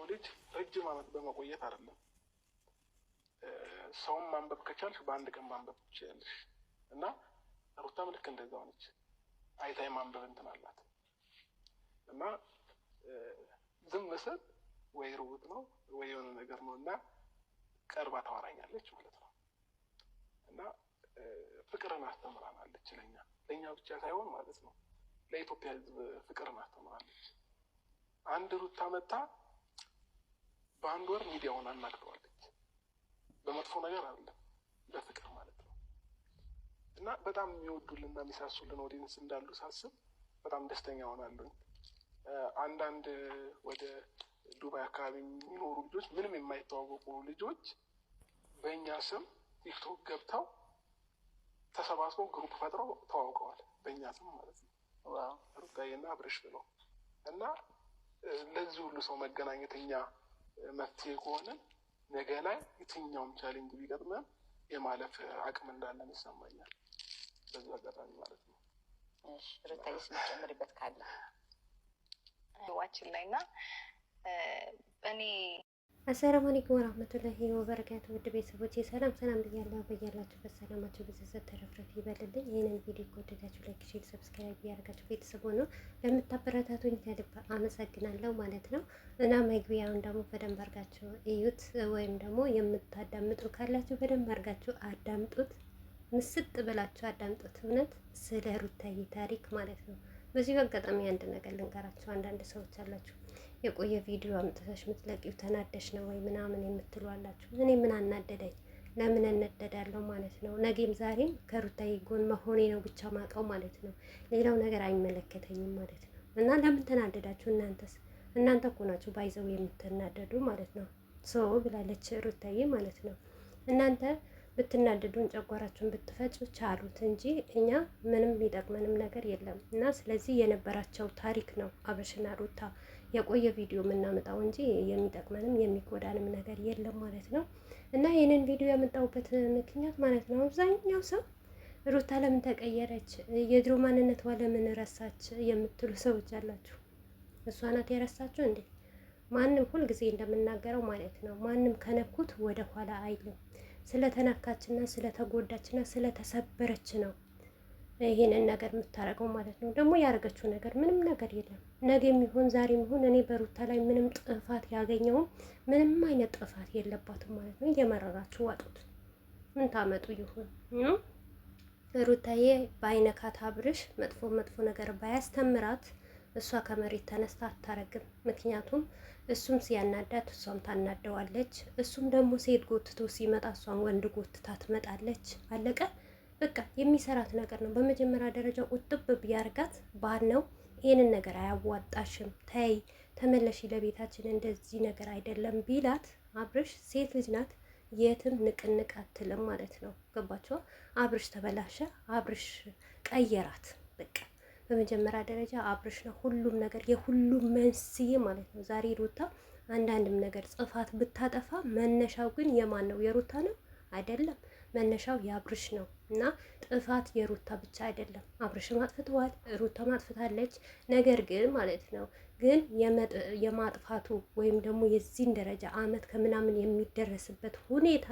የሰው ልጅ ረጅም ዓመት በመቆየት አይደለም። ሰውም ማንበብ ከቻልሽ በአንድ ቀን ማንበብ ትችላለሽ። እና ሩታም ልክ እንደዛ ሆነች። አይታይ ማንበብ እንትን አላት እና ዝም ስል ወይ ሩት ነው ወይ የሆነ ነገር ነው እና ቀርባ ታወራኛለች ማለት ነው። እና ፍቅርን አስተምራናለች ለእኛ ብቻ ሳይሆን ማለት ነው ለኢትዮጵያ ሕዝብ ፍቅርን አስተምራለች። አንድ ሩታ መጣ በአንድ ወር ሚዲያውን አናግረዋለች። በመጥፎ ነገር አይደለም በፍቅር ማለት ነው። እና በጣም የሚወዱልና የሚሳሱልን ኦዲየንስ እንዳሉ ሳስብ በጣም ደስተኛ ሆናለሁ። አንዳንድ ወደ ዱባይ አካባቢ የሚኖሩ ልጆች ምንም የማይተዋወቁ ልጆች በእኛ ስም ቲክቶክ ገብተው ተሰባስበው ግሩፕ ፈጥረው ተዋውቀዋል። በእኛ ስም ማለት ነው ሩታዬና አብርሽ ብለው እና ለዚህ ሁሉ ሰው መገናኘት እኛ መፍትሄ ከሆነ ነገ ላይ የትኛውም ቻሌንጅ ቢገጥመን የማለፍ አቅም እንዳለን ይሰማኛል። በዛ አጋጣሚ ማለት ነው። እሺ ሩታዬ ስንጨምርበት ካለ ዋችን ላይና እኔ አሰላሙ አለይኩም ወራህመቱላሂ ወበረካቱ። ውድ ቤተሰቦቼ ሰላም ብያለሁ። በያላችሁበት ሰላማችሁ ብዝዝት ተረፍረፍ ይበልልኝ። ይህንን ቪዲዮ ከወደዳችሁ ላይክ፣ ሼር፣ ሰብስክራይብ እያደረጋችሁ ቤተሰብ ሆኖ ለምታበረታቱኝ ከልብ አመሰግናለሁ ማለት ነው። እና መግቢያውን ደግሞ በደንብ አድርጋችሁ እዩት፣ ወይም ደግሞ የምታዳምጡ ካላችሁ በደንብ አድርጋችሁ አዳምጡት፣ ምስጥ ብላችሁ አዳምጡት። እውነት ስለ ሩታዬ ታሪክ ማለት ነው። በዚህ አጋጣሚ አንድ ነገር ልንገራችሁ። አንዳንድ ሰዎች አላችሁ የቆየ ቪዲዮ አምጥተሽ ምትለቂው ተናደሽ ነው ወይ ምናምን የምትሉ አላችሁ። እኔ ምን አናደደኝ? ለምን እነደዳለሁ ማለት ነው። ነገም ዛሬም ከሩታዬ ጎን መሆኔ ነው ብቻ ማውቀው ማለት ነው። ሌላው ነገር አይመለከተኝም ማለት ነው። እና ለምን ተናደዳችሁ? እናንተ እኮ ናችሁ ባይዘው የምትናደዱ ማለት ነው። ሶ ብላለች ሩታዬ ማለት ነው። እናንተ ብትናደዱን ጨጓራችሁን ብትፈጩ ቻሉት እንጂ እኛ ምንም ሊጠቅመንም ነገር የለም። እና ስለዚህ የነበራቸው ታሪክ ነው አብርሽና ሩታ የቆየ ቪዲዮ የምናመጣው እንጂ የሚጠቅመንም የሚጎዳንም ነገር የለም ማለት ነው። እና ይህንን ቪዲዮ ያመጣሁበት ምክንያት ማለት ነው አብዛኛው ሰው ሩታ ለምን ተቀየረች፣ የድሮ ማንነቷ ለምን ረሳች የምትሉ ሰዎች አላችሁ። እሷ ናት የረሳችሁ እንዴ? ማንም ሁልጊዜ እንደምናገረው ማለት ነው ማንም ከነኩት ወደ ኋላ አይልም። ስለተነካችና ስለተጎዳችና ስለተሰበረች ነው ይሄንን ነገር የምታረገው ማለት ነው። ደግሞ ያደረገችው ነገር ምንም ነገር የለም። ነገ የሚሆን ዛሬ የሚሆን እኔ በሩታ ላይ ምንም ጥፋት ያገኘውም ምንም አይነት ጥፋት የለባትም ማለት ነው። እየመረራችሁ ዋጡት። ምን ታመጡ ይሆን? ሩታዬ ባይነካት አብርሽ መጥፎ ነገር ባያስተምራት እሷ ከመሬት ተነስታ አታረግም። ምክንያቱም እሱም ሲያናዳት እሷም ታናደዋለች። እሱም ደግሞ ሴት ጎትቶ ሲመጣ እሷም ወንድ ጎትታ ትመጣለች። አለቀ በቃ የሚሰራት ነገር ነው። በመጀመሪያ ደረጃ ቁጥብ ቢያርጋት ባል ነው ይሄንን ነገር አያዋጣሽም፣ ተይ ተመለሺ ለቤታችን፣ እንደዚህ ነገር አይደለም ቢላት አብርሽ ሴት ልጅ ናት የትም ንቅንቅ አትልም ማለት ነው። ገባቸው? አብርሽ ተበላሸ፣ አብርሽ ቀየራት። በቃ በመጀመሪያ ደረጃ አብርሽ ነው ሁሉም ነገር የሁሉም መንስኤ ማለት ነው። ዛሬ ሩታ አንዳንድም ነገር ጽፋት ብታጠፋ መነሻው ግን የማን ነው? የሩታ ነው አይደለም። መነሻው የአብርሽ ነው። እና ጥፋት የሩታ ብቻ አይደለም። አብርሽም አጥፍተዋል፣ ሩታም አጥፍታለች። ነገር ግን ማለት ነው ግን የማጥፋቱ ወይም ደግሞ የዚህን ደረጃ አመት ከምናምን የሚደረስበት ሁኔታ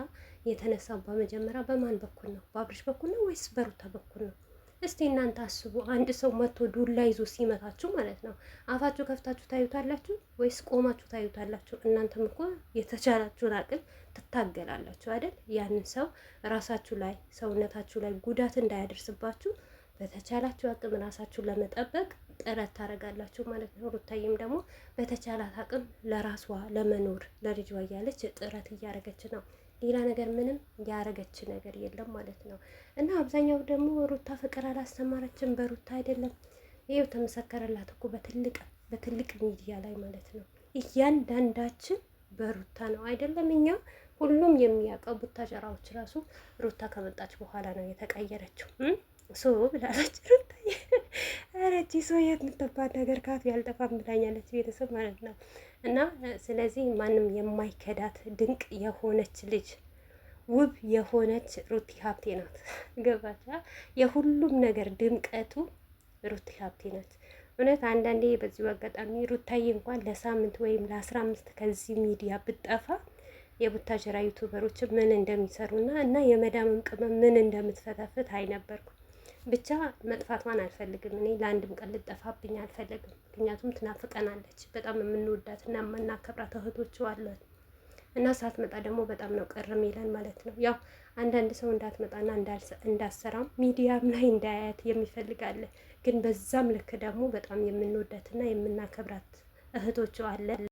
የተነሳው በመጀመሪያ በማን በኩል ነው? በአብርሽ በኩል ነው ወይስ በሩታ በኩል ነው? እስቲ እናንተ አስቡ። አንድ ሰው መጥቶ ዱላ ይዞ ሲመታችሁ ማለት ነው አፋችሁ ከፍታችሁ ታዩታላችሁ ወይስ ቆማችሁ ታዩታላችሁ? እናንተም እኮ የተቻላችሁን አቅም ትታገላላችሁ አይደል? ያንን ሰው ራሳችሁ ላይ ሰውነታችሁ ላይ ጉዳት እንዳያደርስባችሁ በተቻላችሁ አቅም ራሳችሁን ለመጠበቅ ጥረት ታደርጋላችሁ ማለት ነው። ሩታዬም ደግሞ በተቻላት አቅም ለራሷ ለመኖር ለልጇ እያለች ጥረት እያደረገች ነው። ሌላ ነገር ምንም ያረገች ነገር የለም ማለት ነው። እና አብዛኛው ደግሞ ሩታ ፍቅር አላስተማረችም፣ በሩታ አይደለም። ይኸው ተመሰከረላት እኮ በትልቅ ሚዲያ ላይ ማለት ነው። እያንዳንዳችን በሩታ ነው አይደለም። እኛ ሁሉም የሚያውቀው ቡታጀራዎች ራሱ ሩታ ከመጣች በኋላ ነው የተቀየረችው። ሶ ብላለች ሩታ አረጂ ሶ የት ምትባል ነገር ካፍ ያልጠፋም ብላኛለች ቤተሰብ ማለት ነው። እና ስለዚህ ማንም የማይከዳት ድንቅ የሆነች ልጅ ውብ የሆነች ሩቲ ሀብቴ ናት። ገባቻ? የሁሉም ነገር ድምቀቱ ሩቲ ሀብቴ ናት። እውነት አንዳንዴ በዚሁ አጋጣሚ ሩታዬ እንኳን ለሳምንት ወይም ለ15 ከዚህ ሚዲያ ብጠፋ የቡታጀራ ዩቱበሮች ምን እንደሚሰሩና እና የመዳምም ቅመም ምን እንደምትፈተፍት አይነበርኩም። ብቻ መጥፋቷን አልፈልግም። እኔ ለአንድም ቀን ልጠፋብኝ አልፈልግም። ምክንያቱም ትናፍቀናለች። በጣም የምንወዳት እና የምናከብራት እህቶች አለን እና ሳትመጣ ደግሞ በጣም ነው ቅር የሚለን ማለት ነው። ያው አንዳንድ ሰው እንዳትመጣና እንዳሰራም ሚዲያም ላይ እንዳያት የሚፈልጋለ። ግን በዛም ልክ ደግሞ በጣም የምንወዳትና የምናከብራት እህቶች አለን።